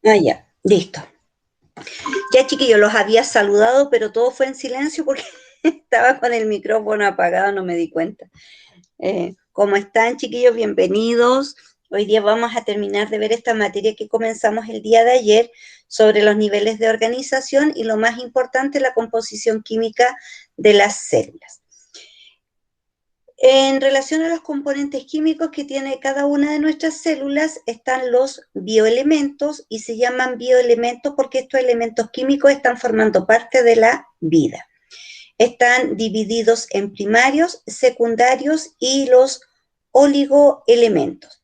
Ah, ya, listo. Ya, chiquillos, los había saludado, pero todo fue en silencio porque estaba con el micrófono apagado, no me di cuenta. ¿Cómo están, chiquillos? Bienvenidos. Hoy día vamos a terminar de ver esta materia que comenzamos el día de ayer sobre los niveles de organización y lo más importante, la composición química de las células. En relación a los componentes químicos que tiene cada una de nuestras células, están los bioelementos y se llaman bioelementos porque estos elementos químicos están formando parte de la vida. Están divididos en primarios, secundarios y los oligoelementos.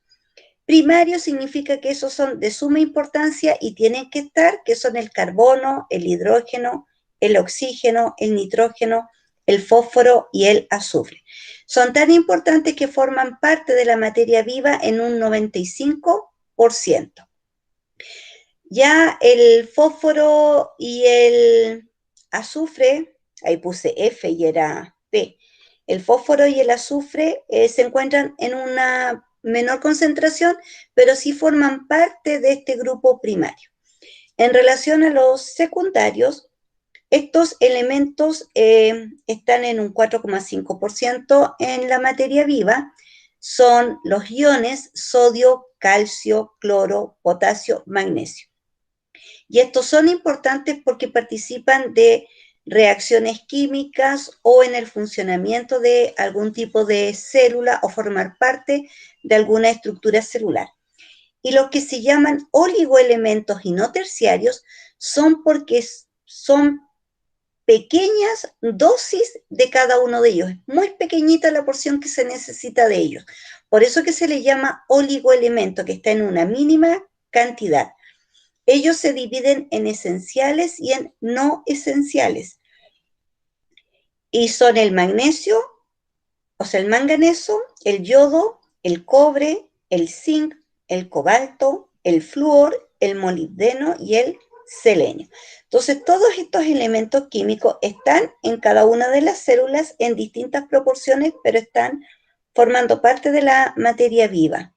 Primario significa que esos son de suma importancia y tienen que estar, que son el carbono, el hidrógeno, el oxígeno, el nitrógeno, el fósforo y el azufre. Son tan importantes que forman parte de la materia viva en un 95%. Ya el fósforo y el azufre, ahí puse F y era P, el fósforo y el azufre se encuentran en una menor concentración, pero sí forman parte de este grupo primario. En relación a los secundarios, estos elementos están en un 4,5% en la materia viva, son los iones sodio, calcio, cloro, potasio, magnesio. Y estos son importantes porque participan de reacciones químicas o en el funcionamiento de algún tipo de célula o formar parte de alguna estructura celular. Y los que se llaman oligoelementos y no terciarios son porque son pequeñas dosis de cada uno de ellos. Es muy pequeñita la porción que se necesita de ellos. Por eso que se le llama oligoelemento, que está en una mínima cantidad. Ellos se dividen en esenciales y en no esenciales. Y son el magnesio, o sea, el manganeso, el yodo, el cobre, el zinc, el cobalto, el flúor, el molibdeno y el selenio. Entonces, todos estos elementos químicos están en cada una de las células en distintas proporciones, pero están formando parte de la materia viva.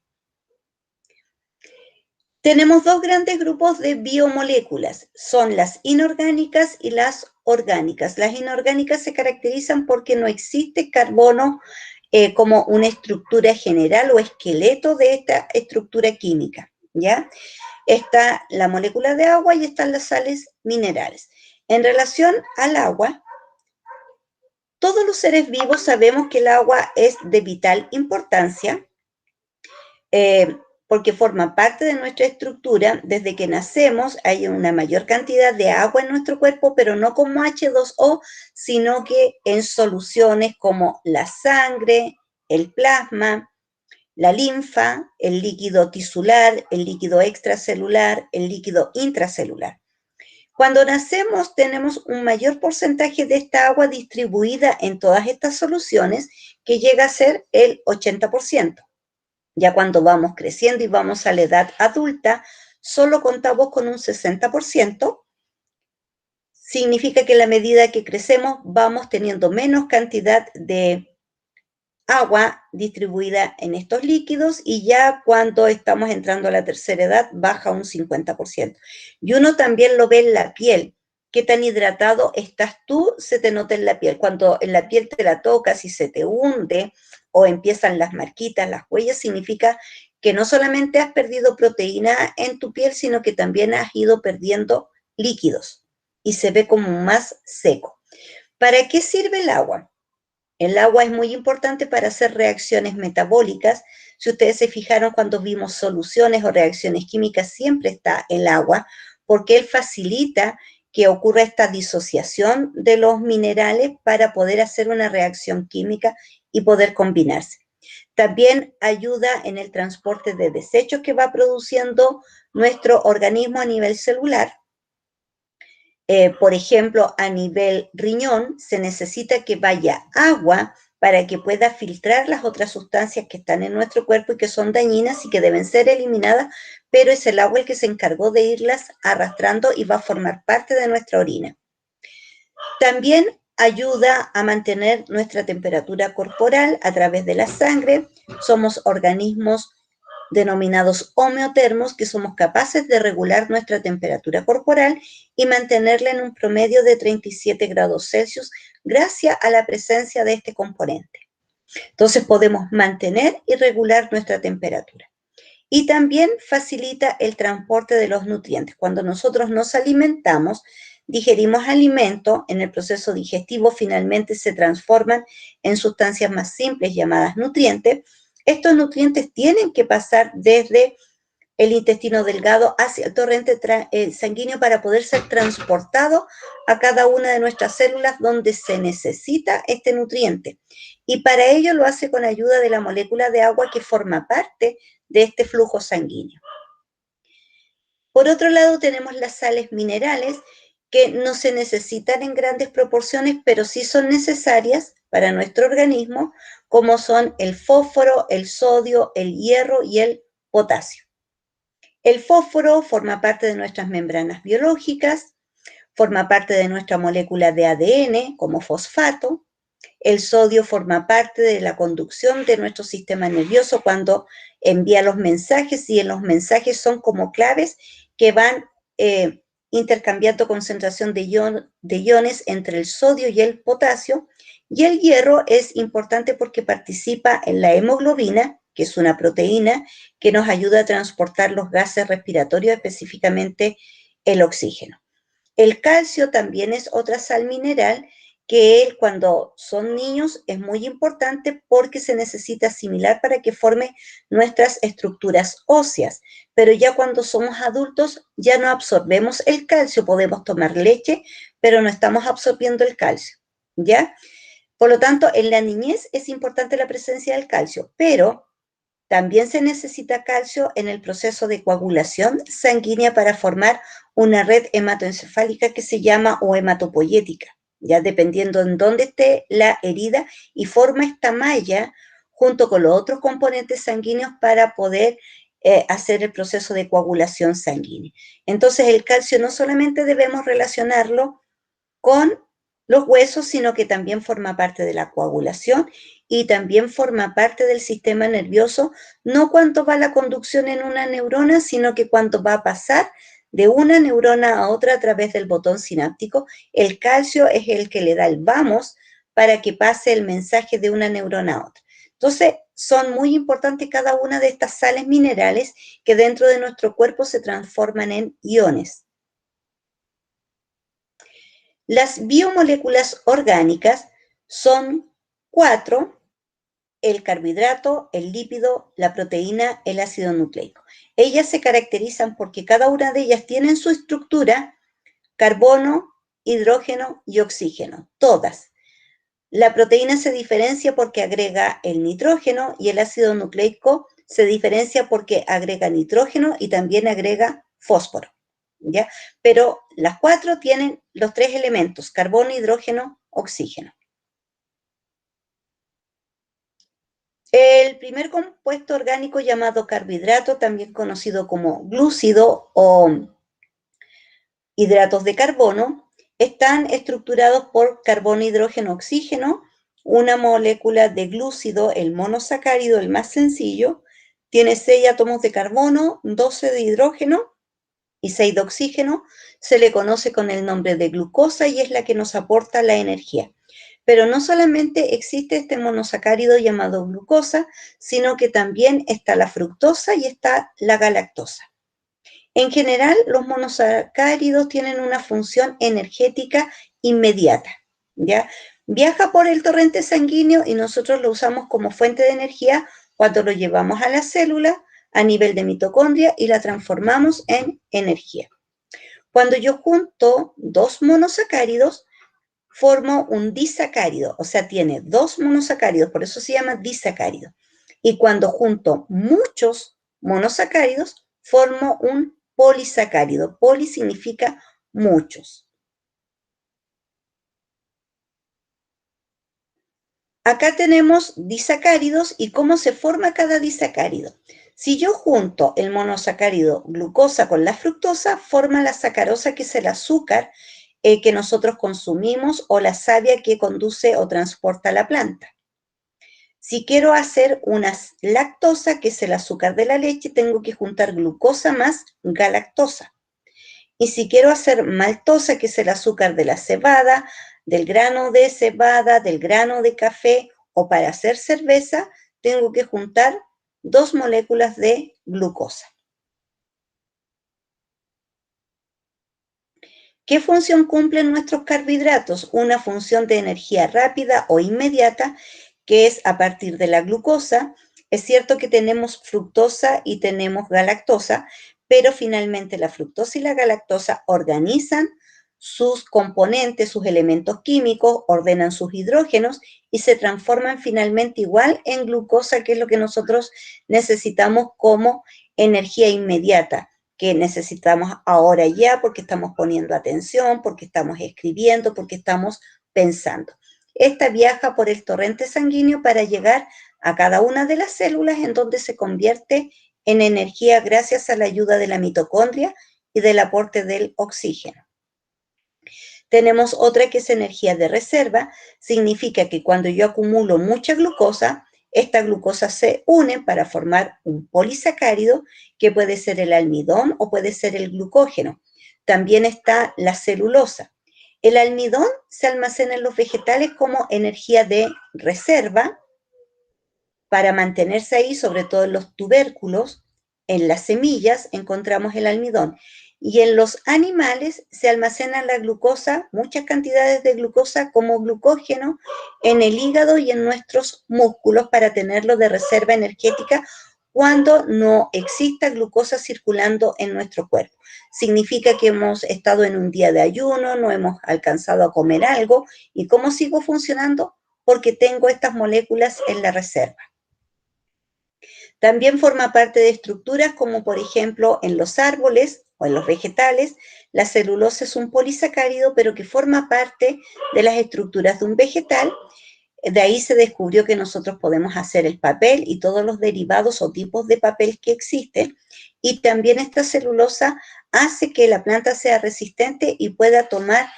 Tenemos dos grandes grupos de biomoléculas, son las inorgánicas y las orgánicas. Las inorgánicas se caracterizan porque no existe carbono como una estructura general o esqueleto de esta estructura química, ¿ya? Está la molécula de agua y están las sales minerales. En relación al agua, todos los seres vivos sabemos que el agua es de vital importancia, porque forma parte de nuestra estructura. Desde que nacemos hay una mayor cantidad de agua en nuestro cuerpo, pero no como H2O, sino que en soluciones como la sangre, el plasma, la linfa, el líquido tisular, el líquido extracelular, el líquido intracelular. Cuando nacemos tenemos un mayor porcentaje de esta agua distribuida en todas estas soluciones, que llega a ser el 80%. Ya cuando vamos creciendo y vamos a la edad adulta, solo contamos con un 60%. Significa que a la medida que crecemos vamos teniendo menos cantidad de agua distribuida en estos líquidos y ya cuando estamos entrando a la tercera edad baja un 50%. Y uno también lo ve en la piel. Qué tan hidratado estás tú, se te nota en la piel. Cuando en la piel te la tocas y se te hunde o empiezan las marquitas, las huellas, significa que no solamente has perdido proteína en tu piel, sino que también has ido perdiendo líquidos y se ve como más seco. ¿Para qué sirve el agua? El agua es muy importante para hacer reacciones metabólicas. Si ustedes se fijaron cuando vimos soluciones o reacciones químicas, siempre está el agua, porque él facilita que ocurra esta disociación de los minerales para poder hacer una reacción química y poder combinarse. También ayuda en el transporte de desechos que va produciendo nuestro organismo a nivel celular. Por ejemplo, a nivel riñón, se necesita que vaya agua para que pueda filtrar las otras sustancias que están en nuestro cuerpo y que son dañinas y que deben ser eliminadas, pero es el agua el que se encargó de irlas arrastrando y va a formar parte de nuestra orina. También ayuda a mantener nuestra temperatura corporal a través de la sangre. Somos organismos denominados homeotermos, que somos capaces de regular nuestra temperatura corporal y mantenerla en un promedio de 37 grados Celsius gracias a la presencia de este componente. Entonces podemos mantener y regular nuestra temperatura. Y también facilita el transporte de los nutrientes. Cuando nosotros nos alimentamos, digerimos alimentos, en el proceso digestivo finalmente se transforman en sustancias más simples llamadas nutrientes. Estos nutrientes tienen que pasar desde el intestino delgado hacia el torrente sanguíneo para poder ser transportado a cada una de nuestras células donde se necesita este nutriente. Y para ello lo hace con ayuda de la molécula de agua que forma parte de este flujo sanguíneo. Por otro lado, tenemos las sales minerales, que no se necesitan en grandes proporciones, pero sí son necesarias para nuestro organismo, como son el fósforo, el sodio, el hierro y el potasio. El fósforo forma parte de nuestras membranas biológicas, forma parte de nuestra molécula de ADN como fosfato. El sodio forma parte de la conducción de nuestro sistema nervioso cuando envía los mensajes, y en los mensajes son como claves que van intercambiando concentración de iones entre el sodio y el potasio. Y el hierro es importante porque participa en la hemoglobina, que es una proteína que nos ayuda a transportar los gases respiratorios, específicamente el oxígeno. El calcio también es otra sal mineral que cuando son niños es muy importante porque se necesita asimilar para que forme nuestras estructuras óseas. Pero ya cuando somos adultos ya no absorbemos el calcio, podemos tomar leche, pero no estamos absorbiendo el calcio, ¿ya? Por lo tanto, en la niñez es importante la presencia del calcio, pero también se necesita calcio en el proceso de coagulación sanguínea para formar una red hematoencefálica que se llama o hematopoyética, ya dependiendo en dónde esté la herida, y forma esta malla junto con los otros componentes sanguíneos para poder hacer el proceso de coagulación sanguínea. Entonces el calcio no solamente debemos relacionarlo con los huesos, sino que también forma parte de la coagulación y también forma parte del sistema nervioso, no cuando va la conducción en una neurona, sino que cuando va a pasar de una neurona a otra a través del botón sináptico. El calcio es el que le da el vamos para que pase el mensaje de una neurona a otra. Entonces, son muy importantes cada una de estas sales minerales que dentro de nuestro cuerpo se transforman en iones. Las biomoléculas orgánicas son 4: el carbohidrato, el lípido, la proteína, el ácido nucleico. Ellas se caracterizan porque cada una de ellas tiene en su estructura carbono, hidrógeno y oxígeno, todas. La proteína se diferencia porque agrega el nitrógeno, y el ácido nucleico se diferencia porque agrega nitrógeno y también agrega fósforo, ¿ya? Pero las 4 tienen los 3 elementos: carbono, hidrógeno, oxígeno. El primer compuesto orgánico llamado carbohidrato, también conocido como glúcido o hidratos de carbono, están estructurados por carbono, hidrógeno, oxígeno. Una molécula de glúcido, el monosacárido, el más sencillo, tiene 6 átomos de carbono, 12 de hidrógeno y 6 de oxígeno. Se le conoce con el nombre de glucosa y es la que nos aporta la energía. Pero no solamente existe este monosacárido llamado glucosa, sino que también está la fructosa y está la galactosa. En general, los monosacáridos tienen una función energética inmediata, ¿ya? Viaja por el torrente sanguíneo y nosotros lo usamos como fuente de energía cuando lo llevamos a la célula a nivel de mitocondria y la transformamos en energía. Cuando yo junto 2 monosacáridos, formo un disacárido, o sea, tiene 2 monosacáridos, por eso se llama disacárido. Y cuando junto muchos monosacáridos, formo un polisacárido. Poli significa muchos. Acá tenemos disacáridos y cómo se forma cada disacárido. Si yo junto el monosacárido glucosa con la fructosa, forma la sacarosa, que es el azúcar que nosotros consumimos, o la savia que conduce o transporta la planta. Si quiero hacer una lactosa, que es el azúcar de la leche, tengo que juntar glucosa más galactosa. Y si quiero hacer maltosa, que es el azúcar de la cebada, del grano de cebada, del grano de café, o para hacer cerveza, tengo que juntar 2 moléculas de glucosa. ¿Qué función cumplen nuestros carbohidratos? Una función de energía rápida o inmediata, que es a partir de la glucosa. Es cierto que tenemos fructosa y tenemos galactosa, pero finalmente la fructosa y la galactosa organizan sus componentes, sus elementos químicos, ordenan sus hidrógenos y se transforman finalmente igual en glucosa, que es lo que nosotros necesitamos como energía inmediata, que necesitamos ahora ya porque estamos poniendo atención, porque estamos escribiendo, porque estamos pensando. Esta viaja por el torrente sanguíneo para llegar a cada una de las células, en donde se convierte en energía gracias a la ayuda de la mitocondria y del aporte del oxígeno. Tenemos otra que es energía de reserva. Significa que cuando yo acumulo mucha glucosa, esta glucosa se une para formar un polisacárido, que puede ser el almidón o puede ser el glucógeno. También está la celulosa. El almidón se almacena en los vegetales como energía de reserva para mantenerse ahí, sobre todo en los tubérculos. En las semillas encontramos el almidón. Y en los animales se almacena la glucosa, muchas cantidades de glucosa como glucógeno en el hígado y en nuestros músculos, para tenerlo de reserva energética cuando no exista glucosa circulando en nuestro cuerpo. Significa que hemos estado en un día de ayuno, no hemos alcanzado a comer algo. ¿Y cómo sigo funcionando? Porque tengo estas moléculas en la reserva. También forma parte de estructuras como, por ejemplo, en los árboles o en los vegetales. La celulosa es un polisacárido, pero que forma parte de las estructuras de un vegetal. De ahí se descubrió que nosotros podemos hacer el papel y todos los derivados o tipos de papel que existen. Y también esta celulosa hace que la planta sea resistente y pueda tomar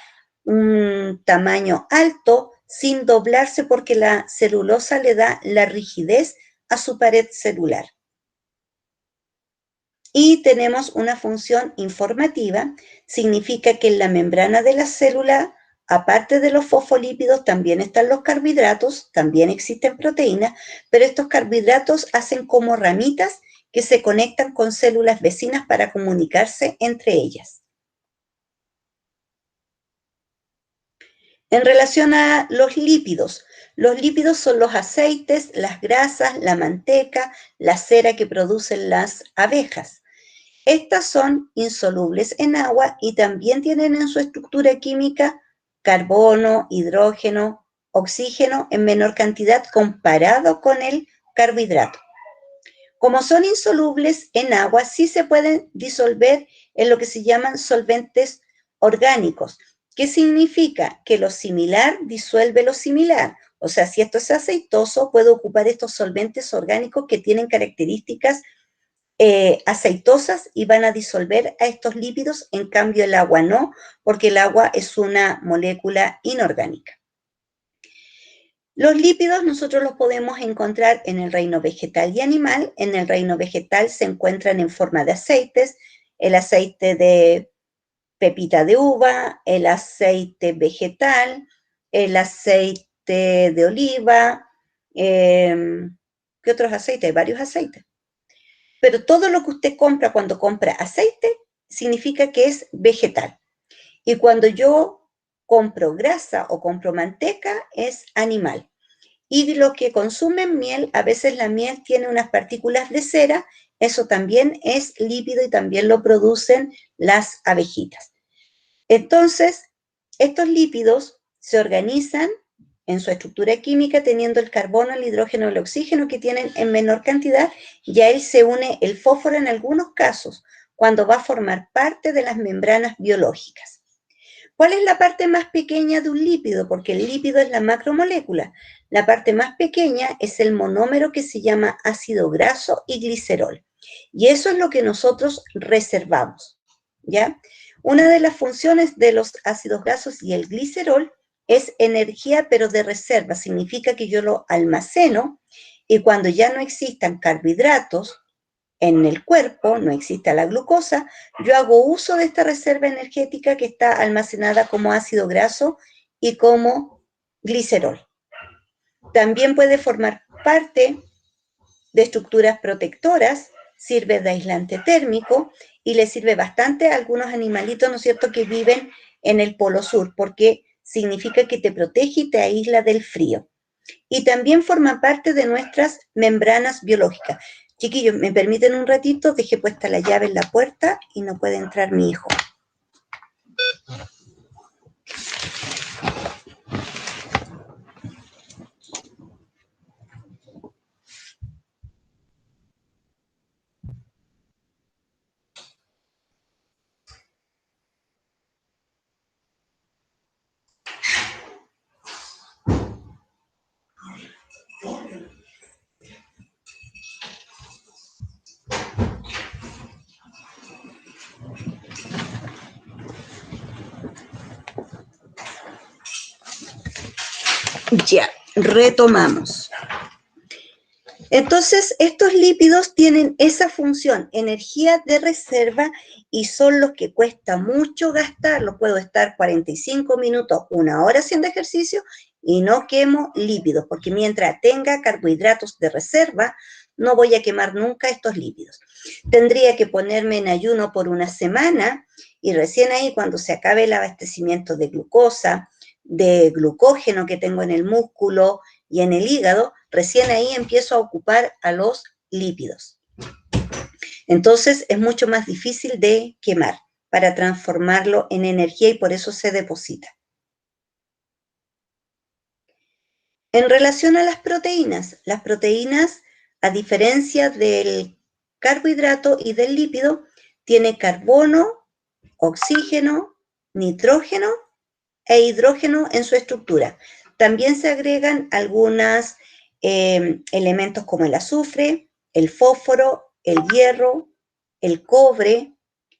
un tamaño alto sin doblarse, porque la celulosa le da la rigidez a su pared celular. Y tenemos una función informativa. Significa que en la membrana de la célula, aparte de los fosfolípidos, también están los carbohidratos, también existen proteínas, pero estos carbohidratos hacen como ramitas que se conectan con células vecinas para comunicarse entre ellas. En relación a los lípidos son los aceites, las grasas, la manteca, la cera que producen las abejas. Estas son insolubles en agua y también tienen en su estructura química carbono, hidrógeno, oxígeno en menor cantidad comparado con el carbohidrato. Como son insolubles en agua, sí se pueden disolver en lo que se llaman solventes orgánicos. ¿Qué significa? Que lo similar disuelve lo similar. O sea, si esto es aceitoso, puedo ocupar estos solventes orgánicos que tienen características aceitosas y van a disolver a estos lípidos. En cambio, el agua no, porque el agua es una molécula inorgánica. Los lípidos nosotros los podemos encontrar en el reino vegetal y animal. En el reino vegetal se encuentran en forma de aceites, el aceite de pepita de uva, el aceite vegetal, el aceite de oliva. ¿Qué otros aceites? Hay varios aceites. Pero todo lo que usted compra cuando compra aceite significa que es vegetal. Y cuando yo compro grasa o compro manteca, es animal. Y lo que consumen miel, a veces la miel tiene unas partículas de cera, eso también es lípido y también lo producen las abejitas. Entonces, estos lípidos se organizan en su estructura química teniendo el carbono, el hidrógeno, el oxígeno, que tienen en menor cantidad, y a él se une el fósforo en algunos casos, cuando va a formar parte de las membranas biológicas. ¿Cuál es la parte más pequeña de un lípido? Porque el lípido es la macromolécula. La parte más pequeña es el monómero, que se llama ácido graso y glicerol. Y eso es lo que nosotros reservamos, ¿ya? Una de las funciones de los ácidos grasos y el glicerol es energía pero de reserva, significa que yo lo almaceno y cuando ya no existan carbohidratos en el cuerpo, no exista la glucosa, yo hago uso de esta reserva energética que está almacenada como ácido graso y como glicerol. También puede formar parte de estructuras protectoras, sirve de aislante térmico y le sirve bastante a algunos animalitos, ¿no es cierto?, que viven en el Polo Sur, porque significa que te protege y te aísla del frío. Y también forma parte de nuestras membranas biológicas. Chiquillos, ¿me permiten un ratito? Dejé puesta la llave en la puerta y no puede entrar mi hijo. Ya, retomamos. Entonces, estos lípidos tienen esa función, energía de reserva, y son los que cuesta mucho gastarlos. Puedo estar 45 minutos, 1 hora haciendo ejercicio y no quemo lípidos, porque mientras tenga carbohidratos de reserva, no voy a quemar nunca estos lípidos. Tendría que ponerme en ayuno por una semana y recién ahí, cuando se acabe el abastecimiento de glucosa, de glucógeno que tengo en el músculo y en el hígado, recién ahí empiezo a ocupar a los lípidos. Entonces es mucho más difícil de quemar para transformarlo en energía y por eso se deposita. En relación a las proteínas, a diferencia del carbohidrato y del lípido, tiene carbono, oxígeno, nitrógeno e hidrógeno en su estructura. También se agregan algunos elementos como el azufre, el fósforo, el hierro, el cobre,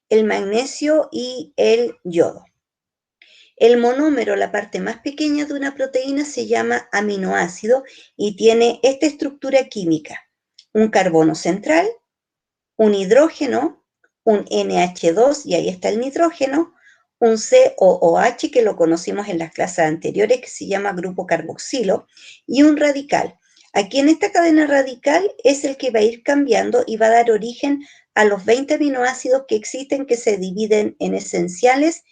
el magnesio y el yodo. El monómero, la parte más pequeña de una proteína, se llama aminoácido y tiene esta estructura química: un carbono central, un hidrógeno, un NH2, y ahí está el nitrógeno, un COOH, que lo conocimos en las clases anteriores, que se llama grupo carboxilo, y un radical. Aquí en esta cadena radical es el que va a ir cambiando y va a dar origen a los 20 aminoácidos que existen, que se dividen en esenciales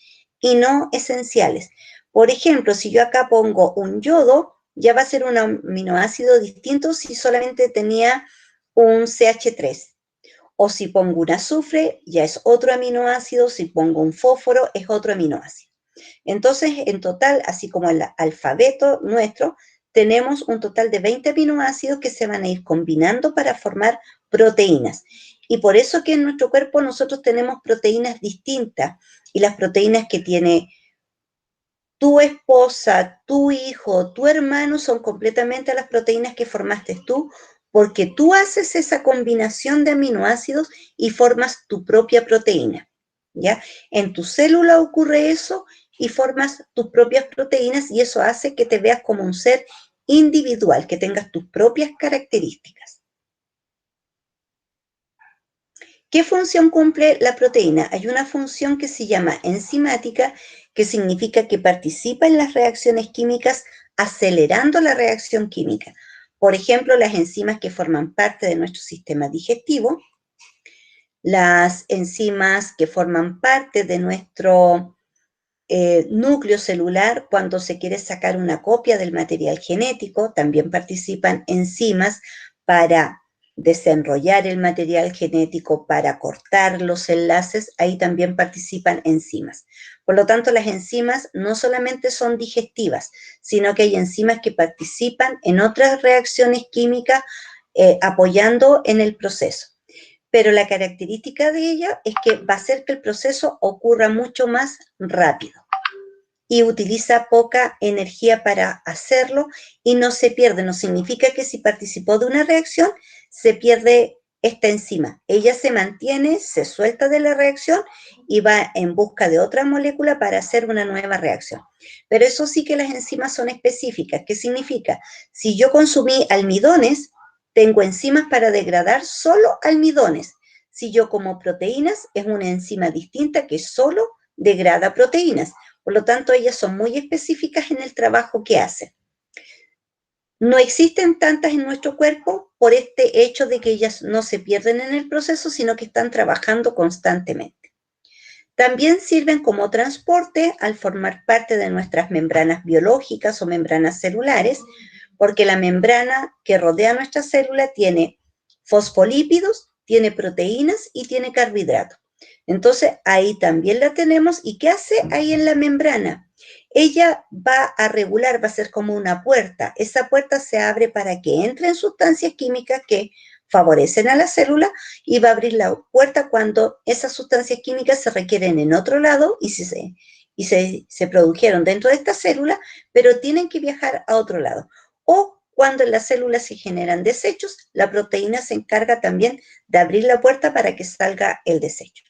y no esenciales. Por ejemplo, si yo acá pongo un yodo, ya va a ser un aminoácido distinto si solamente tenía un CH3. O si pongo un azufre, ya es otro aminoácido. Si pongo un fósforo, es otro aminoácido. Entonces, en total, así como el alfabeto nuestro, tenemos un total de 20 aminoácidos que se van a ir combinando para formar proteínas. Y por eso que en nuestro cuerpo nosotros tenemos proteínas distintas, y las proteínas que tiene tu esposa, tu hijo, tu hermano son completamente las proteínas que formaste tú, porque tú haces esa combinación de aminoácidos y formas tu propia proteína, ¿ya? En tu célula ocurre eso y formas tus propias proteínas, y eso hace que te veas como un ser individual, que tengas tus propias características. ¿Qué función cumple la proteína? Hay una función que se llama enzimática, que significa que participa en las reacciones químicas acelerando la reacción química. Por ejemplo, las enzimas que forman parte de nuestro sistema digestivo, las enzimas que forman parte de nuestro núcleo celular cuando se quiere sacar una copia del material genético. También participan enzimas para desenrollar el material genético, para cortar los enlaces. Ahí también participan enzimas. Por lo tanto, las enzimas no solamente son digestivas, sino que hay enzimas que participan en otras reacciones químicas apoyando en el proceso. Pero la característica de ella es que va a hacer que el proceso ocurra mucho más rápido y utiliza poca energía para hacerlo y no se pierde. No significa que si participó de una reacción se pierde esta enzima. Ella se mantiene, se suelta de la reacción y va en busca de otra molécula para hacer una nueva reacción. Pero eso sí que las enzimas son específicas. ¿Qué significa? Si yo consumí almidones, tengo enzimas para degradar solo almidones. Si yo como proteínas, es una enzima distinta que solo degrada proteínas. Por lo tanto, ellas son muy específicas en el trabajo que hacen. No existen tantas en nuestro cuerpo por este hecho de que ellas no se pierden en el proceso, sino que están trabajando constantemente. También sirven como transporte al formar parte de nuestras membranas biológicas o membranas celulares, porque la membrana que rodea nuestra célula tiene fosfolípidos, tiene proteínas y tiene carbohidratos. Entonces, ahí también la tenemos. ¿Y qué hace ahí en la membrana? Ella va a regular, va a ser como una puerta. Esa puerta se abre para que entren sustancias químicas que favorecen a la célula y va a abrir la puerta cuando esas sustancias químicas se requieren en otro lado y se produjeron dentro de esta célula, pero tienen que viajar a otro lado. O cuando en la célula se generan desechos, la proteína se encarga también de abrir la puerta para que salga el desecho.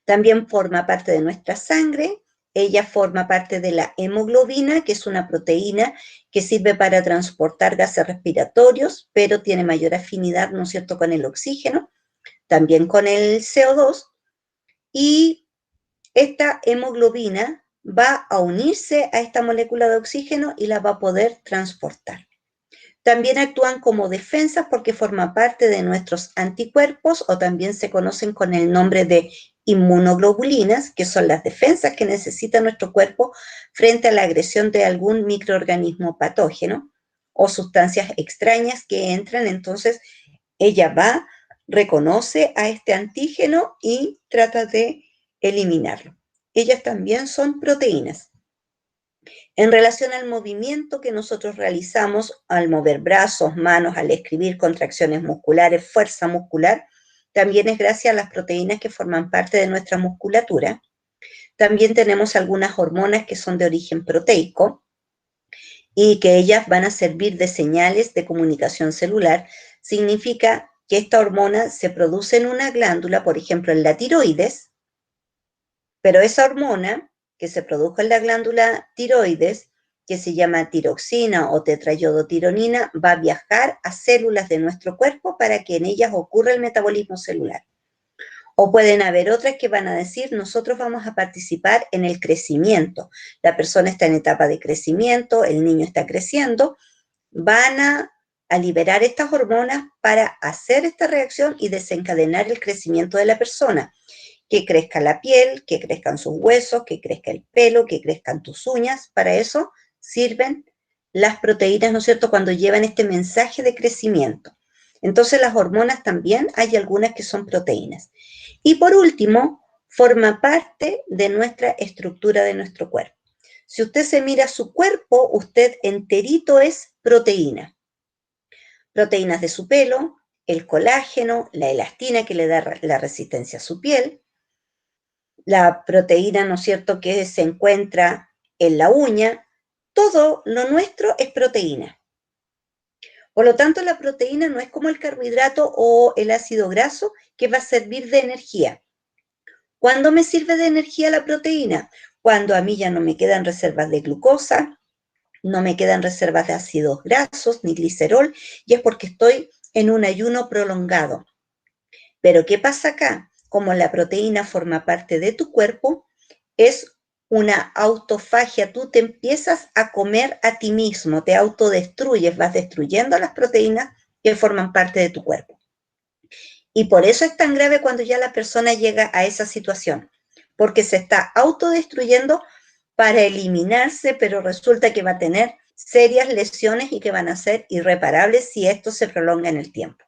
También forma parte de nuestra sangre. Ella forma parte de la hemoglobina, que es una proteína que sirve para transportar gases respiratorios, pero tiene mayor afinidad, ¿no es cierto?, con el oxígeno, también con el CO2. Y esta hemoglobina va a unirse a esta molécula de oxígeno y la va a poder transportar. También actúan como defensas porque forman parte de nuestros anticuerpos, o también se conocen con el nombre de inmunoglobulinas, que son las defensas que necesita nuestro cuerpo frente a la agresión de algún microorganismo patógeno o sustancias extrañas que entran. Entonces ella va, reconoce a este antígeno y trata de eliminarlo. Ellas también son proteínas. En relación al movimiento que nosotros realizamos al mover brazos, manos, al escribir, contracciones musculares, fuerza muscular, también es gracias a las proteínas que forman parte de nuestra musculatura. También tenemos algunas hormonas que son de origen proteico y que ellas van a servir de señales de comunicación celular. Significa que esta hormona se produce en una glándula, por ejemplo en la tiroides, pero esa hormona que se produjo en la glándula tiroides, que se llama tiroxina o tetrayodotironina, va a viajar a células de nuestro cuerpo para que en ellas ocurra el metabolismo celular. O pueden haber otras que van a decir, nosotros vamos a participar en el crecimiento. La persona está en etapa de crecimiento, el niño está creciendo, van a liberar estas hormonas para hacer esta reacción y desencadenar el crecimiento de la persona. Que crezca la piel, que crezcan sus huesos, que crezca el pelo, que crezcan tus uñas. Para eso sirven las proteínas, ¿no es cierto?, cuando llevan este mensaje de crecimiento. Entonces las hormonas también hay algunas que son proteínas. Y por último, forma parte de nuestra estructura de nuestro cuerpo. Si usted se mira su cuerpo, usted enterito es proteína. Proteínas de su pelo, el colágeno, la elastina que le da la resistencia a su piel, la proteína, ¿no es cierto?, que se encuentra en la uña. Todo lo nuestro es proteína. Por lo tanto, la proteína no es como el carbohidrato o el ácido graso que va a servir de energía. ¿Cuándo me sirve de energía la proteína? Cuando a mí ya no me quedan reservas de glucosa, no me quedan reservas de ácidos grasos ni glicerol, y es porque estoy en un ayuno prolongado. Pero ¿qué pasa acá? Como la proteína forma parte de tu cuerpo, es una autofagia. Tú te empiezas a comer a ti mismo, te autodestruyes, vas destruyendo las proteínas que forman parte de tu cuerpo. Y por eso es tan grave cuando ya la persona llega a esa situación, porque se está autodestruyendo para eliminarse, pero resulta que va a tener serias lesiones y que van a ser irreparables si esto se prolonga en el tiempo,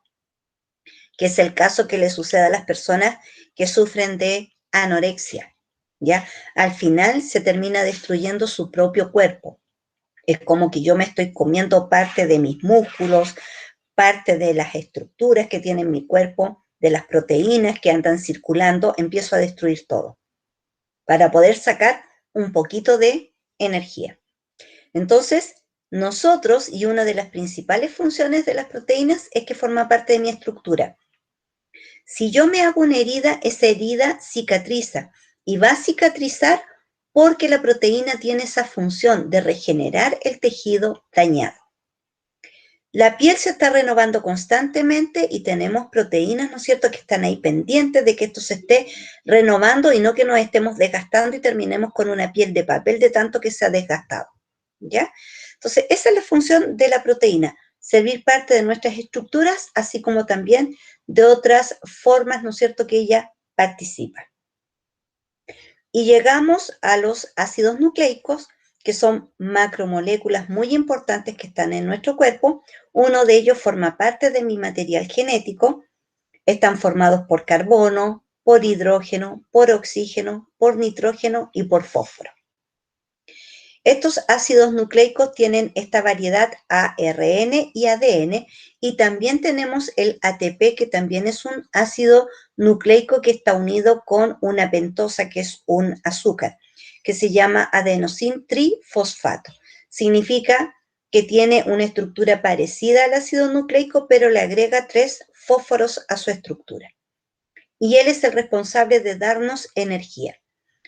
que es el caso que le sucede a las personas que sufren de anorexia, ¿ya? Al final se termina destruyendo su propio cuerpo. Es como que yo me estoy comiendo parte de mis músculos, parte de las estructuras que tiene mi cuerpo, de las proteínas que andan circulando, empiezo a destruir todo para poder sacar un poquito de energía. Entonces, nosotros, y una de las principales funciones de las proteínas es que forma parte de mi estructura. Si yo me hago una herida, esa herida cicatriza y va a cicatrizar porque la proteína tiene esa función de regenerar el tejido dañado. La piel se está renovando constantemente y tenemos proteínas, ¿no es cierto?, que están ahí pendientes de que esto se esté renovando y no que nos estemos desgastando y terminemos con una piel de papel de tanto que se ha desgastado, ¿ya? Entonces, esa es la función de la proteína, servir parte de nuestras estructuras, así como también de otras formas, ¿no es cierto?, que ella participa. Y llegamos a los ácidos nucleicos, que son macromoléculas muy importantes que están en nuestro cuerpo. Uno de ellos forma parte de mi material genético. Están formados por carbono, por hidrógeno, por oxígeno, por nitrógeno y por fósforo. Estos ácidos nucleicos tienen esta variedad ARN y ADN, y también tenemos el ATP, que también es un ácido nucleico que está unido con una pentosa, que es un azúcar, que se llama adenosín trifosfato. Significa que tiene una estructura parecida al ácido nucleico, pero le agrega 3 fósforos a su estructura. Y él es el responsable de darnos energía.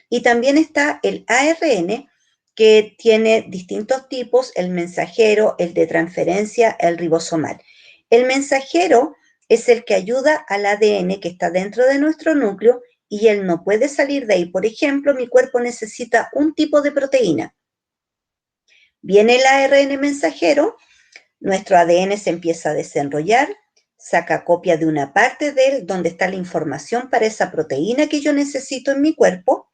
Y también está el ARN, que tiene distintos tipos: el mensajero, el de transferencia, el ribosomal. El mensajero es el que ayuda al ADN que está dentro de nuestro núcleo y él no puede salir de ahí. Por ejemplo, mi cuerpo necesita un tipo de proteína. Viene el ARN mensajero, nuestro ADN se empieza a desenrollar, saca copia de una parte de él donde está la información para esa proteína que yo necesito en mi cuerpo,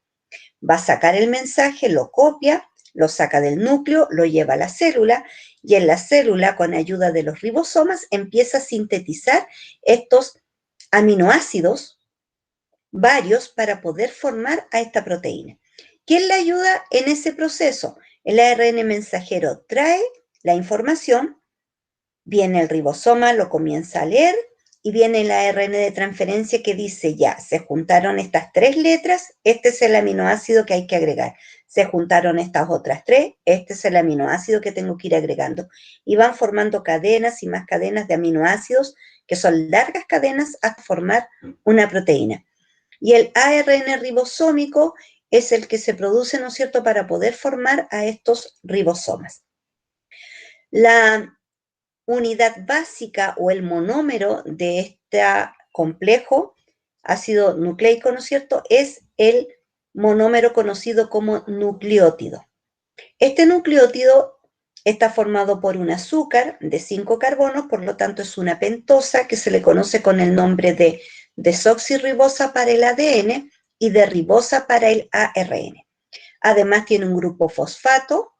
va a sacar el mensaje, lo copia, lo saca del núcleo, lo lleva a la célula, y en la célula, con ayuda de los ribosomas, empieza a sintetizar estos aminoácidos, varios, para poder formar a esta proteína. ¿Quién le ayuda en ese proceso? El ARN mensajero trae la información, viene el ribosoma, lo comienza a leer, y viene el ARN de transferencia que dice: ya, se juntaron estas 3 letras, este es el aminoácido que hay que agregar. Se juntaron estas otras 3, este es el aminoácido que tengo que ir agregando. Y van formando cadenas y más cadenas de aminoácidos, que son largas cadenas, hasta formar una proteína. Y el ARN ribosómico es el que se produce, ¿no es cierto?, para poder formar a estos ribosomas. La unidad básica o el monómero de este complejo ácido nucleico, ¿no es cierto?, es el monómero conocido como nucleótido. Este nucleótido está formado por un azúcar de 5 carbonos, por lo tanto es una pentosa que se le conoce con el nombre de desoxirribosa para el ADN y de ribosa para el ARN. Además tiene un grupo fosfato,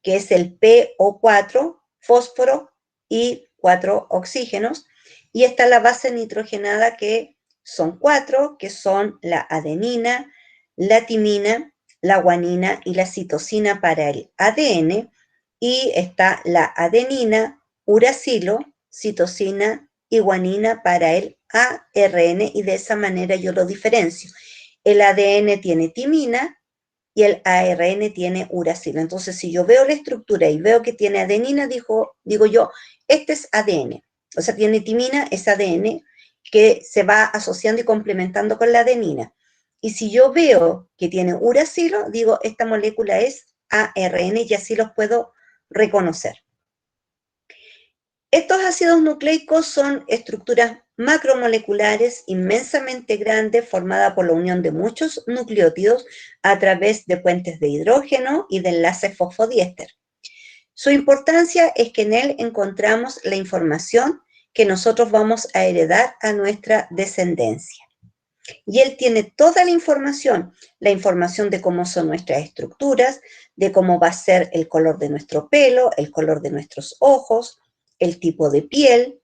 que es el PO4, fósforo, y 4 oxígenos, y está la base nitrogenada, que son 4, que son la adenina, la timina, la guanina y la citosina para el ADN, y está la adenina, uracilo, citosina y guanina para el ARN, y de esa manera yo lo diferencio. El ADN tiene timina y el ARN tiene uracilo. Entonces, si yo veo la estructura y veo que tiene adenina, digo yo, este es ADN. O sea, tiene timina, es ADN, que se va asociando y complementando con la adenina. Y si yo veo que tiene uracilo, digo, esta molécula es ARN, y así los puedo reconocer. Estos ácidos nucleicos son estructuras macromoleculares inmensamente grandes, formadas por la unión de muchos nucleótidos a través de puentes de hidrógeno y de enlaces fosfodiéster. Su importancia es que en él encontramos la información que nosotros vamos a heredar a nuestra descendencia. Y él tiene toda la información de cómo son nuestras estructuras, de cómo va a ser el color de nuestro pelo, el color de nuestros ojos, el tipo de piel.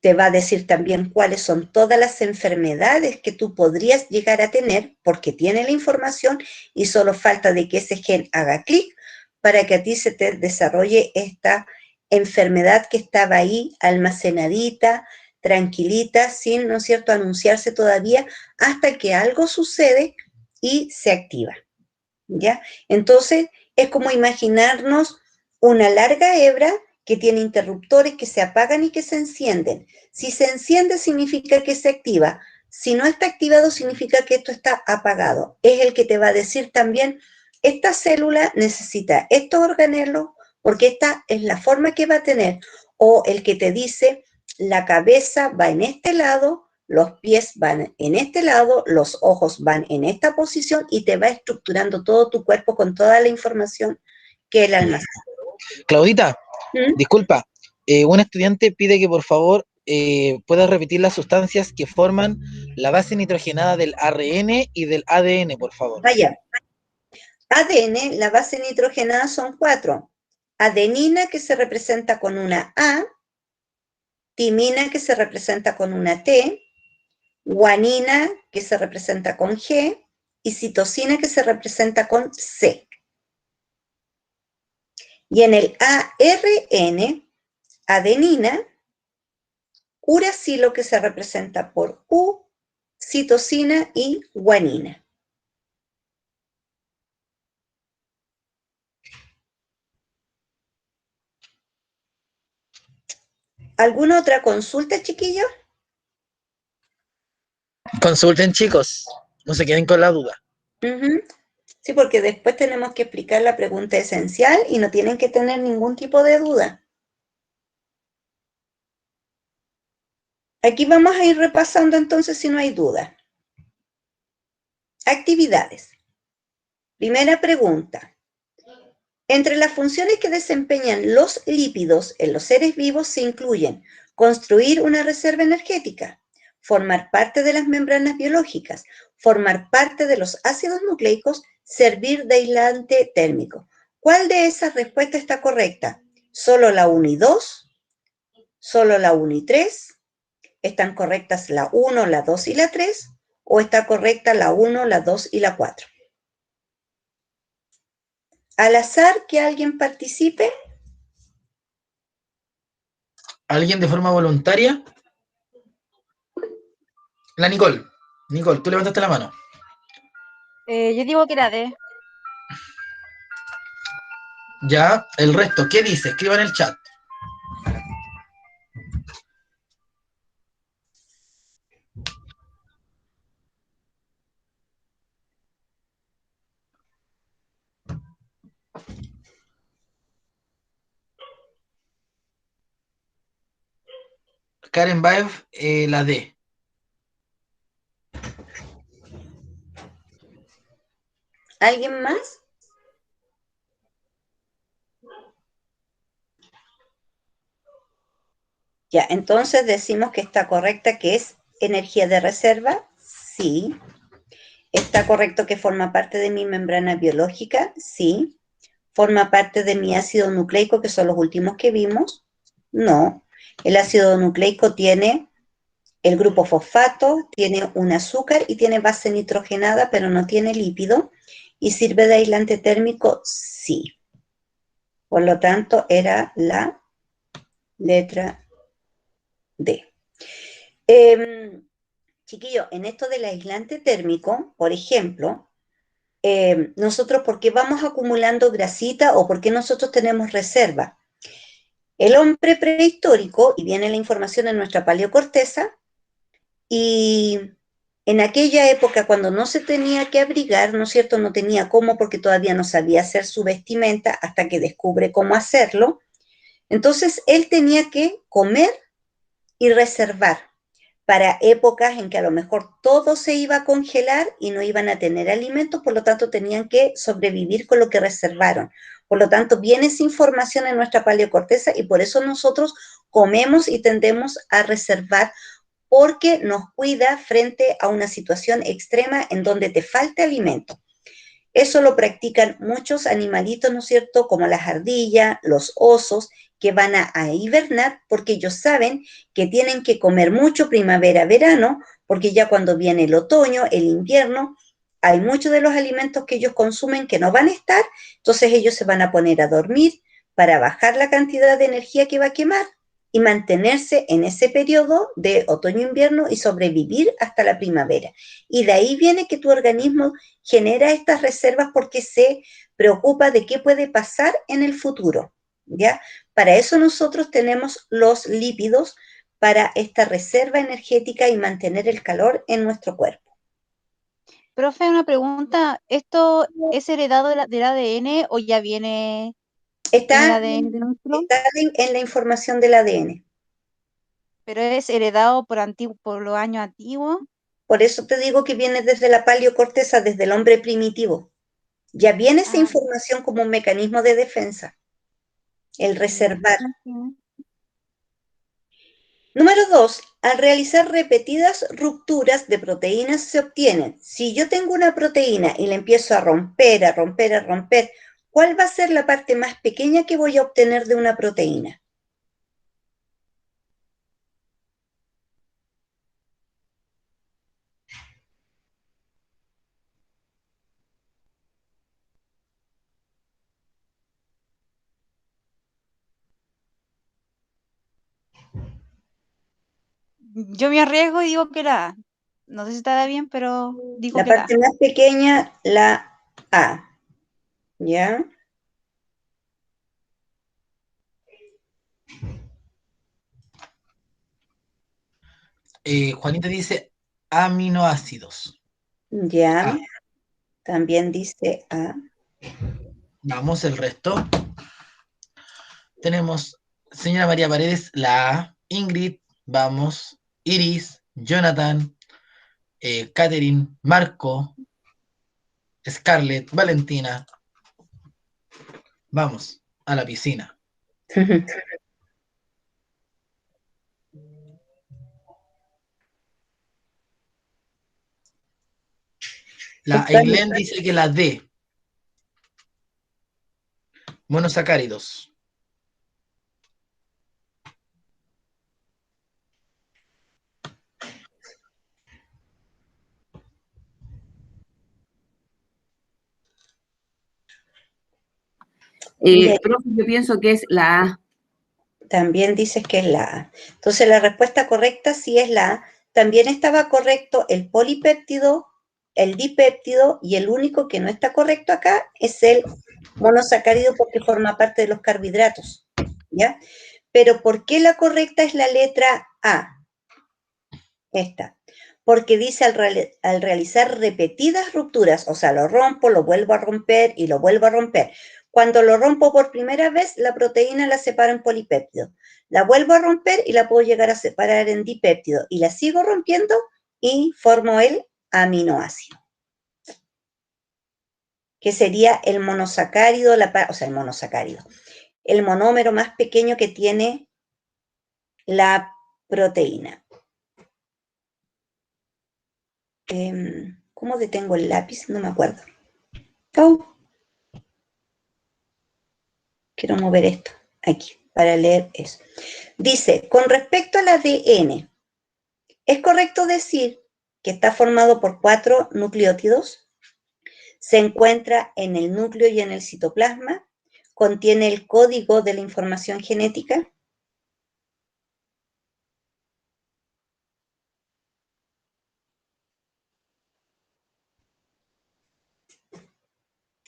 Te va a decir también cuáles son todas las enfermedades que tú podrías llegar a tener, porque tiene la información y solo falta de que ese gen haga clic para que a ti se te desarrolle esta enfermedad que estaba ahí almacenadita, tranquilita, sin, ¿no es cierto?, anunciarse todavía, hasta que algo sucede y se activa, ¿ya? Entonces, es como imaginarnos una larga hebra que tiene interruptores que se apagan y que se encienden. Si se enciende significa que se activa. Si no está activado significa que esto está apagado. Es el que te va a decir también, esta célula necesita estos organelos porque esta es la forma que va a tener. O el que te dice, la cabeza va en este lado, los pies van en este lado, los ojos van en esta posición y te va estructurando todo tu cuerpo con toda la información que él almacena. Claudita, ¿Mm? disculpa, un estudiante pide que por favor puedas repetir las sustancias que forman la base nitrogenada del ARN y del ADN, por favor. Vaya, ADN, la base nitrogenada son 4. Adenina, que se representa con una A, timina, que se representa con una T, guanina, que se representa con G, y citosina, que se representa con C. Y en el ARN, adenina, uracilo, que se representa por U, citosina y guanina. ¿Alguna otra consulta, chiquillos? Consulten, chicos, no se queden con la duda. Sí, porque después tenemos que explicar la pregunta esencial y no tienen que tener ningún tipo de duda. Aquí vamos a ir repasando entonces si no hay duda. Actividades. Primera pregunta. Entre las funciones que desempeñan los lípidos en los seres vivos se incluyen construir una reserva energética, formar parte de las membranas biológicas, formar parte de los ácidos nucleicos, servir de aislante térmico. ¿Cuál de esas respuestas está correcta? ¿Solo la 1 y 2? ¿Solo la 1 y 3? ¿Están correctas la 1, la 2 y la 3? ¿O está correcta la 1, la 2 y la 4? Al azar que alguien participe. ¿Alguien de forma voluntaria? La Nicole. Nicole, tú levantaste la mano. Yo digo que era D. Ya, el resto, ¿qué dice? Escriba en el chat. Karen Baev, la D. ¿Alguien más? Ya, entonces decimos que está correcta, que es energía de reserva. Sí. ¿Está correcto que forma parte de mi membrana biológica? Sí. ¿Forma parte de mi ácido nucleico, que son los últimos que vimos? No. El ácido nucleico tiene el grupo fosfato, tiene un azúcar y tiene base nitrogenada, pero no tiene lípido. ¿Y sirve de aislante térmico? Sí. Por lo tanto, era la letra D. Chiquillo, en esto del aislante térmico, por ejemplo, nosotros, ¿por qué vamos acumulando grasita o por qué nosotros tenemos reserva? El hombre prehistórico, y viene la información en nuestra paleocorteza, y en aquella época cuando no se tenía que abrigar, ¿no es cierto? No tenía cómo porque todavía no sabía hacer su vestimenta hasta que descubre cómo hacerlo. Entonces él tenía que comer y reservar para épocas en que a lo mejor todo se iba a congelar y no iban a tener alimentos, por lo tanto tenían que sobrevivir con lo que reservaron. Por lo tanto, viene esa información en nuestra paleocorteza y por eso nosotros comemos y tendemos a reservar porque nos cuida frente a una situación extrema en donde te falta alimento. Eso lo practican muchos animalitos, ¿no es cierto?, como las ardillas, los osos, que van a hibernar porque ellos saben que tienen que comer mucho primavera, verano, porque ya cuando viene el otoño, el invierno, hay muchos de los alimentos que ellos consumen que no van a estar, entonces ellos se van a poner a dormir para bajar la cantidad de energía que va a quemar y mantenerse en ese periodo de otoño-invierno y sobrevivir hasta la primavera. Y de ahí viene que tu organismo genera estas reservas porque se preocupa de qué puede pasar en el futuro. ¿ya? Para eso nosotros tenemos los lípidos, para esta reserva energética y mantener el calor en nuestro cuerpo. Profe, una pregunta. ¿Esto es heredado del ADN o ya viene en el Está, ADN de nosotros? está en la información del ADN. ¿Pero es heredado por los años antiguos? Por eso te digo que viene desde la paleocorteza, desde el hombre primitivo. Ya viene esa Ah, información como un mecanismo de defensa, el reservar. ujú. Número 2, al realizar repetidas rupturas de proteínas se obtienen. Si yo tengo una proteína y la empiezo a romper, a romper, a romper, ¿cuál va a ser la parte más pequeña que voy a obtener de una proteína? Yo me arriesgo y digo que la A. No sé si estará bien, pero digo La que la parte A. más pequeña, la A. ¿Ya? Juanita dice aminoácidos. ¿Ya? Ah, También dice A. vamos, el resto. Tenemos señora María Paredes, la A. Ingrid, vamos. Iris, Jonathan, Catherine, Marco, Scarlett, Valentina. Vamos a la piscina. La Eileen dice que la D. Monosacáridos. Profe, yo pienso que es la A. También dices que es la A. Entonces la respuesta correcta sí es la A. También estaba correcto el polipéptido, el dipéptido, y el único que no está correcto acá es el monosacárido porque forma parte de los carbohidratos, ¿ya? Pero ¿por qué la correcta es la letra A? Esta. Porque dice al realizar repetidas rupturas, o sea, lo rompo, lo vuelvo a romper y lo vuelvo a romper. Cuando lo rompo por primera vez, la proteína la separo en polipéptido. La vuelvo a romper y la puedo llegar a separar en dipéptido. Y la sigo rompiendo y formo el aminoácido, que sería el monosacárido, o sea, el monosacárido, el monómero más pequeño que tiene la proteína. ¿Cómo detengo el lápiz? No me acuerdo. Oh, quiero mover esto aquí para leer eso. Dice, con respecto al ADN, ¿es correcto decir que está formado por 4 nucleótidos? Se encuentra en el núcleo y en el citoplasma. Contiene el código de la información genética.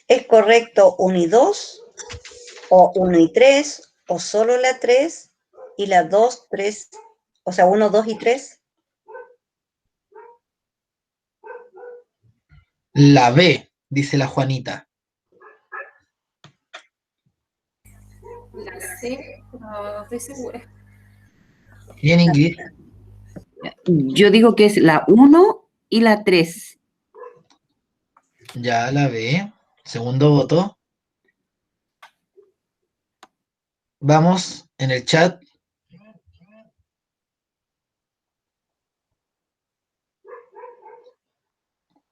¿Es correcto 1 y 2? ¿O 1 y 3? ¿O solo la 3? Y la 2, 3, o sea, 1, 2 y 3. La B, dice la Juanita. La C, no estoy segura. Bien, Ingrid. Yo digo que es la 1 y la 3. Ya la B. Segundo voto. Vamos en el chat.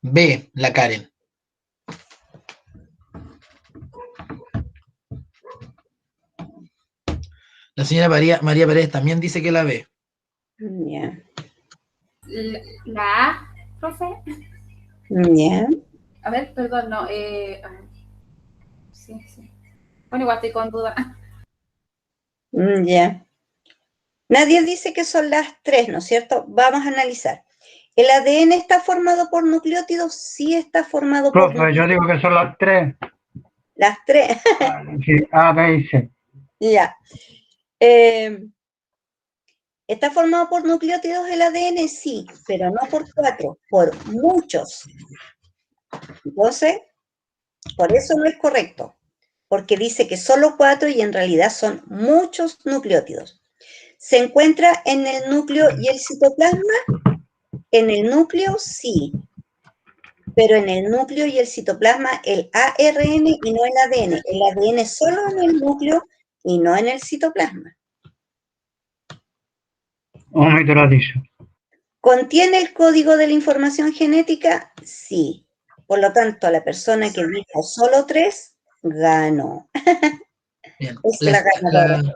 B, la Karen. La señora María Pérez también dice que la B. Ya. La A, profe. Ya. A ver, perdón, no. Sí, sí. Bueno, igual estoy con duda. Ya. Nadie dice que son las 3, ¿no es cierto? Vamos a analizar. ¿El ADN está formado por nucleótidos? Sí está formado por Profe, yo nucleótidos. digo que son las 3. Las 3. Sí, A, B y C. Ya. Eh, ¿Está formado por nucleótidos el ADN? Sí, pero no por 4, por muchos. Entonces, por eso no es correcto, porque dice que solo 4 y en realidad son muchos nucleótidos. ¿Se encuentra en el núcleo y el citoplasma? En el núcleo sí, pero en el núcleo y el citoplasma el ARN y no el ADN. El ADN solo en el núcleo y no en el citoplasma. Oh, me te lo has dicho. ¿Contiene el código de la información genética? Sí. Por lo tanto, la persona que dijo solo 3 ganó. Bien. Es la ganadora.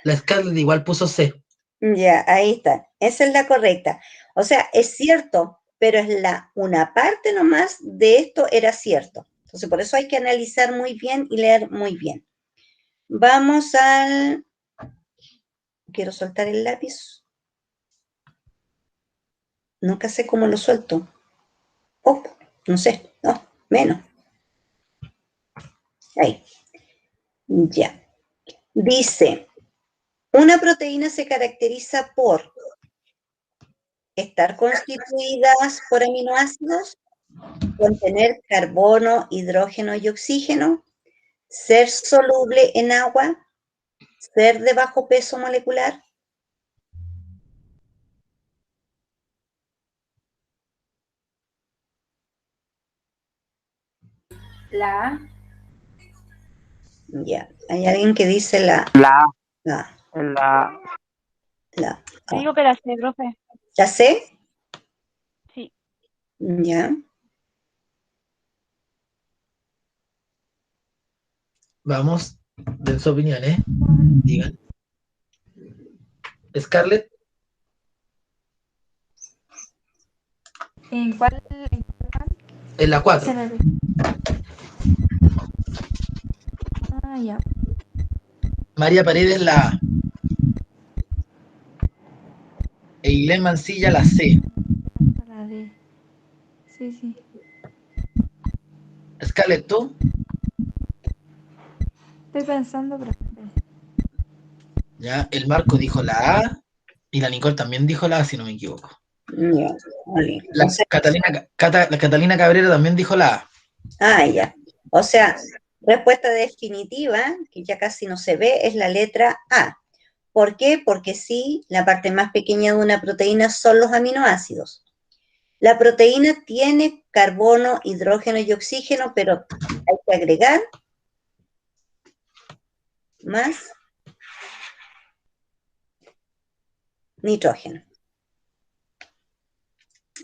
La Scarlett igual puso C. Ya, ahí está. Esa es la correcta. O sea, es cierto, pero es una parte nomás de esto era cierto. Entonces, por eso hay que analizar muy bien y leer muy bien. Vamos al... Quiero soltar el lápiz. Nunca sé cómo lo suelto. Oh, no sé. No, menos. Ahí. Ya. Dice, una proteína se caracteriza por estar constituidas por aminoácidos, contener carbono, hidrógeno y oxígeno, ser soluble en agua, ser de bajo peso molecular. La A. Ya, hay alguien que dice la La A. La La Yo A. digo que la sé, profe. ¿Ya sé? Sí. Ya. Vamos, den su opinión, digan. Scarlett, ¿En cuál? en la 4. Ah, ya. María Paredes, la A. Eileen Mancilla, la C. La D. Sí, sí. Scarlett, ¿tú? Estoy pensando, pero... Ya, el Marco dijo la A y la Nicole también dijo la A, si no me equivoco. Ya. Vale. La O sea, Catalina Cabrera también dijo la A. ya. O sea, respuesta definitiva, que ya casi no se ve, es la letra A. ¿Por qué? Porque sí, la parte más pequeña de una proteína son los aminoácidos. La proteína tiene carbono, hidrógeno y oxígeno, pero hay que agregar más nitrógeno.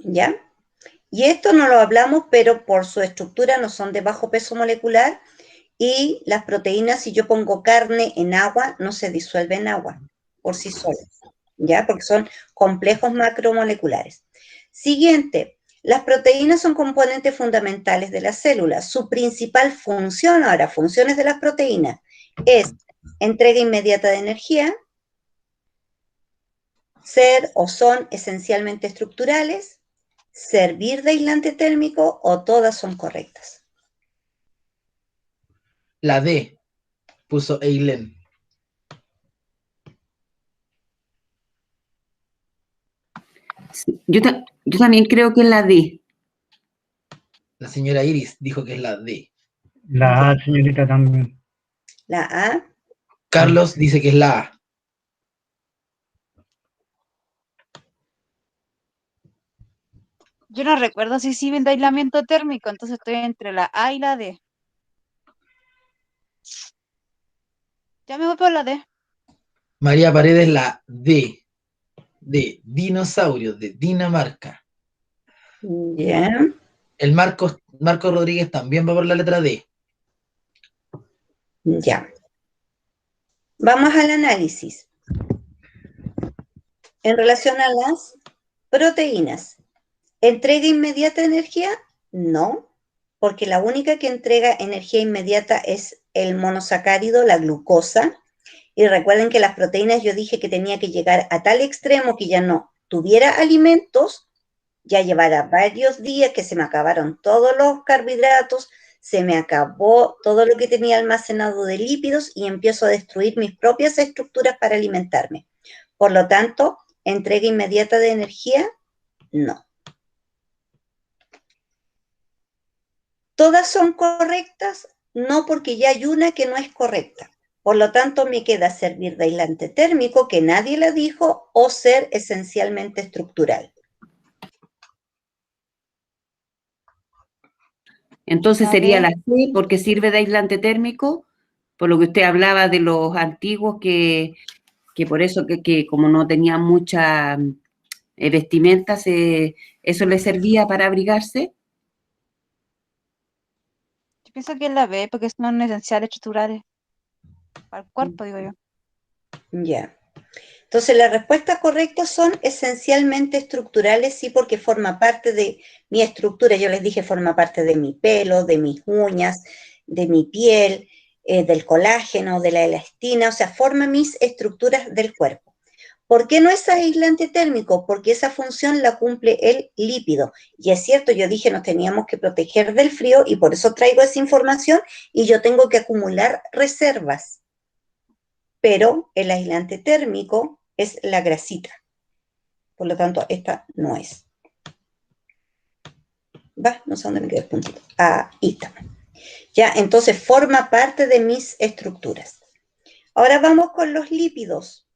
¿Ya? Y esto no lo hablamos, pero por su estructura no son de bajo peso molecular y las proteínas, si yo pongo carne en agua, no se disuelve en agua por sí solas, ¿ya? Porque son complejos macromoleculares. Siguiente, las proteínas son componentes fundamentales de las células. Su principal función, ahora, funciones de las proteínas, es entrega inmediata de energía, ser o son esencialmente estructurales, servir de aislante térmico o todas son correctas. La D, puso Eileen. Sí, yo también creo que es la D. La señora Iris dijo que es la D. A, señorita, también. La A, Carlos dice que es la A. Yo no recuerdo si sirven de aislamiento térmico, entonces estoy entre la A y la D. Ya me voy por la D. María Paredes, la D. De dinosaurios, de Dinamarca. ya, El Marco Rodríguez también va por la letra D. ya. Vamos al análisis. En relación a las proteínas, ¿entrega inmediata de energía? No, porque la única que entrega energía inmediata es el monosacárido, la glucosa. Y recuerden que las proteínas yo dije que tenía que llegar a tal extremo que ya no tuviera alimentos, ya llevara varios días que se me acabaron todos los carbohidratos, se me acabó todo lo que tenía almacenado de lípidos y empiezo a destruir mis propias estructuras para alimentarme. Por lo tanto, entrega inmediata de energía, no. ¿Todas son correctas? No, porque ya hay una que no es correcta. Por lo tanto, me queda servir de aislante térmico, que nadie la dijo, o ser esencialmente estructural. Entonces La sería B. la C porque sirve de aislante térmico, por lo que usted hablaba de los antiguos que por eso que como no tenían mucha vestimenta, eso les servía para abrigarse. Yo pienso que es la B, porque son esenciales estructurales. Para el cuerpo, digo yo. Ya. Entonces, las respuestas correctas son esencialmente estructurales, sí, porque forma parte de mi estructura. Yo les dije, forma parte de mi pelo, de mis uñas, de mi piel, del colágeno, de la elastina, o sea, forma mis estructuras del cuerpo. ¿Por qué no es aislante térmico? Porque esa función la cumple el lípido. Y es cierto, yo dije, nos teníamos que proteger del frío y por eso traigo esa información y yo tengo que acumular reservas. Pero el aislante térmico es la grasita. Por lo tanto, esta no es. Va, no sé dónde me quedó el puntito. Ahí está. Ya, entonces forma parte de mis estructuras. Ahora vamos con los lípidos.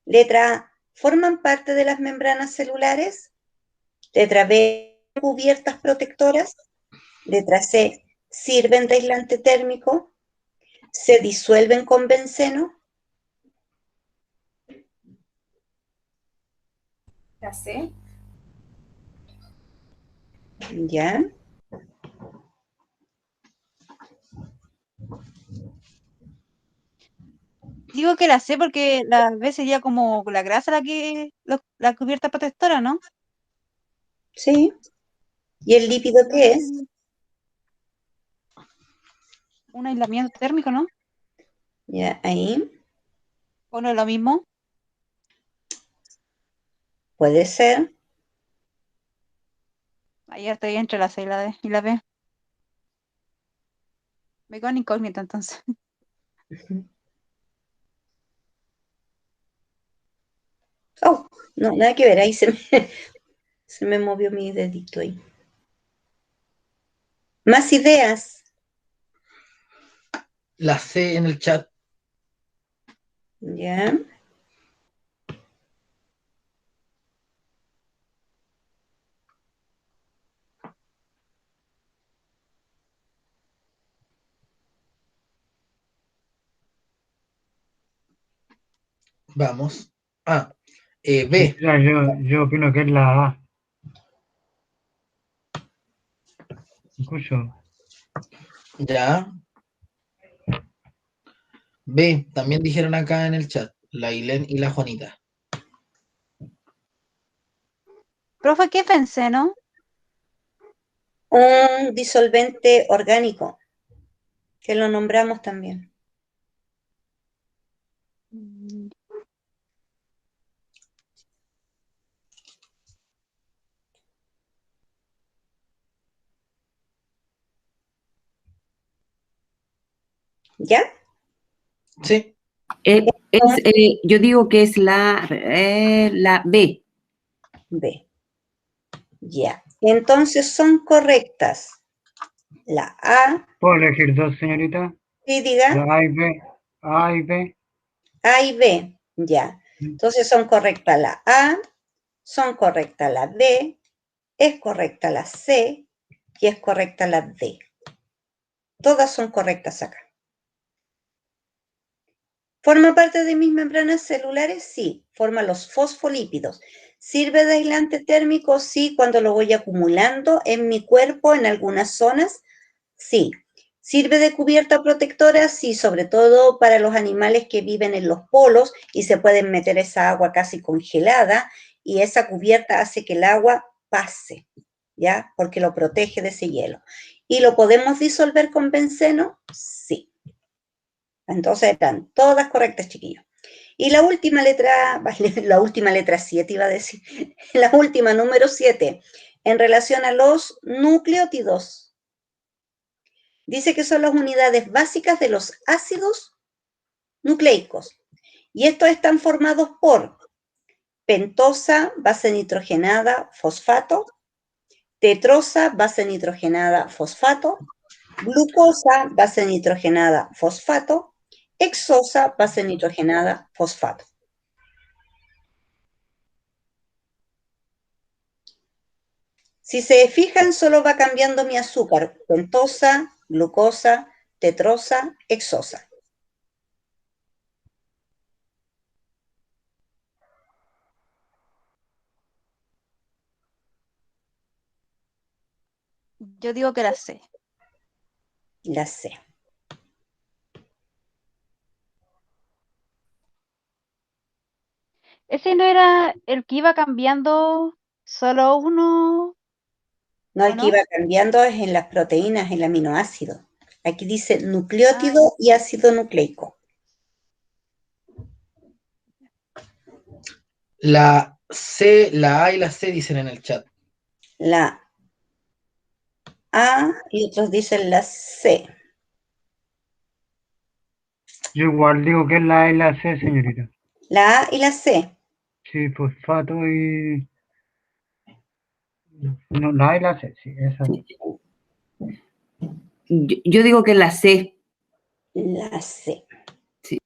Letra A, ¿forman parte de las membranas celulares? Letra B, cubiertas protectoras. Letra C, ¿sirven de aislante térmico? ¿Se disuelven con benceno? La C. Ya. Digo que la C porque la B sería como la grasa la cubierta protectora, ¿no? Sí. ¿Y el lípido qué es? Un aislamiento térmico, ¿no? Ya, ahí. ¿O no es lo mismo? Puede ser. Ayer estoy entre la C y la D y la B. Me quedo en incógnita entonces. Oh, no, nada que ver, ahí se me movió mi dedito ahí. Más ideas. La C en el chat. Ya. Vamos. Ah, O B. sea, yo opino que es la A. Escucho. Ya. B. También dijeron acá en el chat. La Ilén y la Juanita. Profe, ¿qué es benceno? Un disolvente orgánico, que lo nombramos también. Mm, ¿Ya? Sí. Yo digo que es la B. B. Ya. Entonces son correctas. La A, ¿Puedo elegir dos, señorita? sí, diga, La A y B. A y B. A y B. Ya. Entonces son correctas la A, son correctas la B, es correcta la C y es correcta la D. Todas son correctas acá. ¿Forma parte de mis membranas celulares? Sí. Forma los fosfolípidos. ¿Sirve de aislante térmico? Sí, cuando lo voy acumulando en mi cuerpo, en algunas zonas. Sí. ¿Sirve de cubierta protectora? Sí, sobre todo para los animales que viven en los polos y se pueden meter esa agua casi congelada y esa cubierta hace que el agua pase, ¿ya? Porque lo protege de ese hielo. ¿Y lo podemos disolver con benceno? Sí. Entonces están todas correctas, chiquillos. Y la última letra, la última letra 7 iba a decir, la última número 7, en relación a los nucleótidos. Dice que son las unidades básicas de los ácidos nucleicos. Y estos están formados por pentosa, base nitrogenada, fosfato, tetrosa, base nitrogenada, fosfato, glucosa, base nitrogenada, fosfato, hexosa, base nitrogenada, fosfato. Si se fijan, solo va cambiando mi azúcar: pentosa, glucosa, tetrosa, hexosa. Yo digo que la C. La C. Ese no era el que iba cambiando solo uno, No, ¿o el que no? iba cambiando es en las proteínas, el aminoácido. Aquí dice nucleótido Ah, y ácido nucleico. La C, la A y la C dicen en el chat. La A y otros dicen la C. Yo igual digo que es la A y la C, señorita. La A y la C. Sí, fosfato y... No, la A y la C, sí, esa. Yo digo que la C. La C. Sí.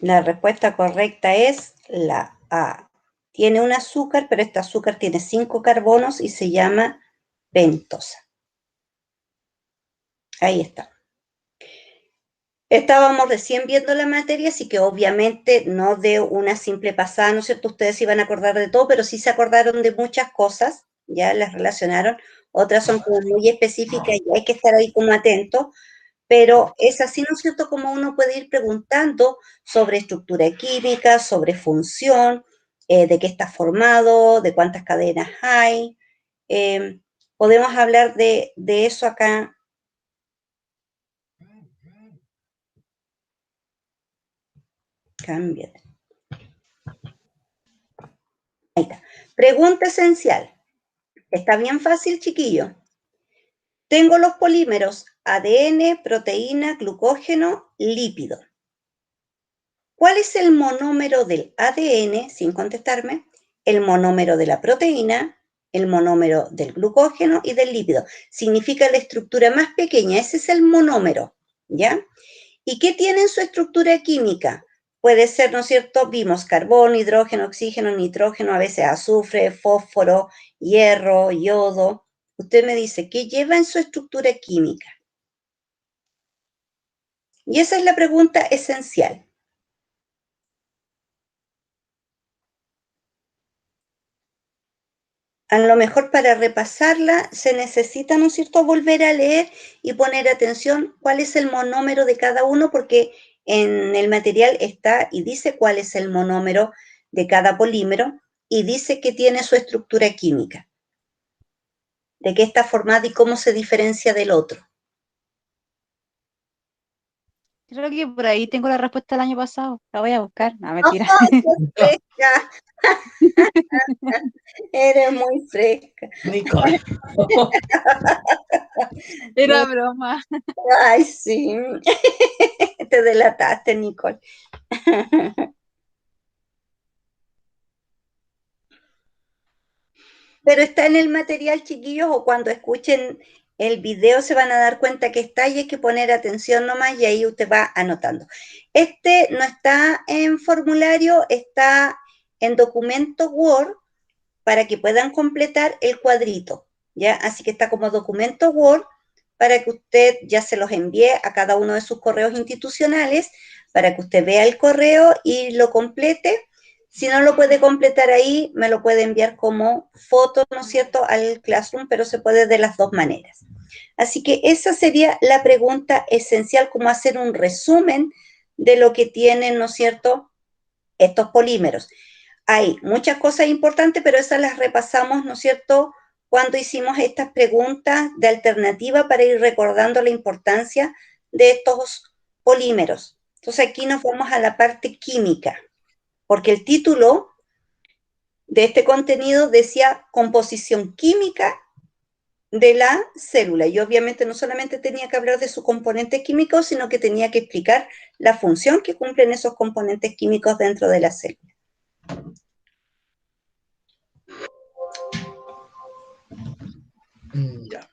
La respuesta correcta es la A. Tiene un azúcar, pero este azúcar tiene 5 carbonos y se llama pentosa. Ahí está. Estábamos recién viendo la materia, así que obviamente no de una simple pasada, ¿no es cierto? Ustedes se iban a acordar de todo, pero sí se acordaron de muchas cosas, ya las relacionaron. Otras son como muy específicas y hay que estar ahí como atentos, pero es así, ¿no es cierto?, como uno puede ir preguntando sobre estructura química, sobre función, de qué está formado, de cuántas cadenas hay. Podemos hablar de eso acá. Cámbiate. Ahí está. Pregunta esencial. Está bien fácil, chiquillo. Tengo los polímeros ADN, proteína, glucógeno, lípido. ¿Cuál es el monómero del ADN, sin contestarme, el monómero de la proteína, el monómero del glucógeno y del lípido? Significa la estructura más pequeña, ese es el monómero, ¿ya? ¿Y qué tiene en su estructura química? Puede ser, ¿no es cierto? Vimos carbono, hidrógeno, oxígeno, nitrógeno, a veces azufre, fósforo, hierro, yodo. Usted me dice, ¿qué lleva en su estructura química? Y esa es la pregunta esencial. A lo mejor para repasarla se necesita, ¿no es cierto?, volver a leer y poner atención cuál es el monómero de cada uno, porque en el material está y dice cuál es el monómero de cada polímero y dice que tiene su estructura química, de qué está formado y cómo se diferencia del otro. creo que por ahí tengo la respuesta del año pasado. La voy a buscar. No, mentira. ¡Ay, qué fresca! Eres muy fresca. Nicole. Era broma. Ay, sí. Te delataste, Nicole. Pero está en el material, chiquillos, o cuando escuchen el video se van a dar cuenta que está y hay que poner atención nomás y ahí usted va anotando. Este no está en formulario, está en documento Word para que puedan completar el cuadrito, ¿ya? Así que está como documento Word para que usted ya se los envíe a cada uno de sus correos institucionales, para que usted vea el correo y lo complete. Si no lo puede completar ahí, me lo puede enviar como foto, ¿no es cierto?, al Classroom, pero se puede de las dos maneras. Así que esa sería la pregunta esencial, como hacer un resumen de lo que tienen, ¿no es cierto?, estos polímeros. Hay muchas cosas importantes, pero esas las repasamos, ¿no es cierto?, cuando hicimos estas preguntas de alternativa para ir recordando la importancia de estos polímeros. Entonces aquí nos vamos a la parte química, porque el título de este contenido decía composición química de la célula. Y obviamente no solamente tenía que hablar de sus componentes químicos, sino que tenía que explicar la función que cumplen esos componentes químicos dentro de la célula. Ya.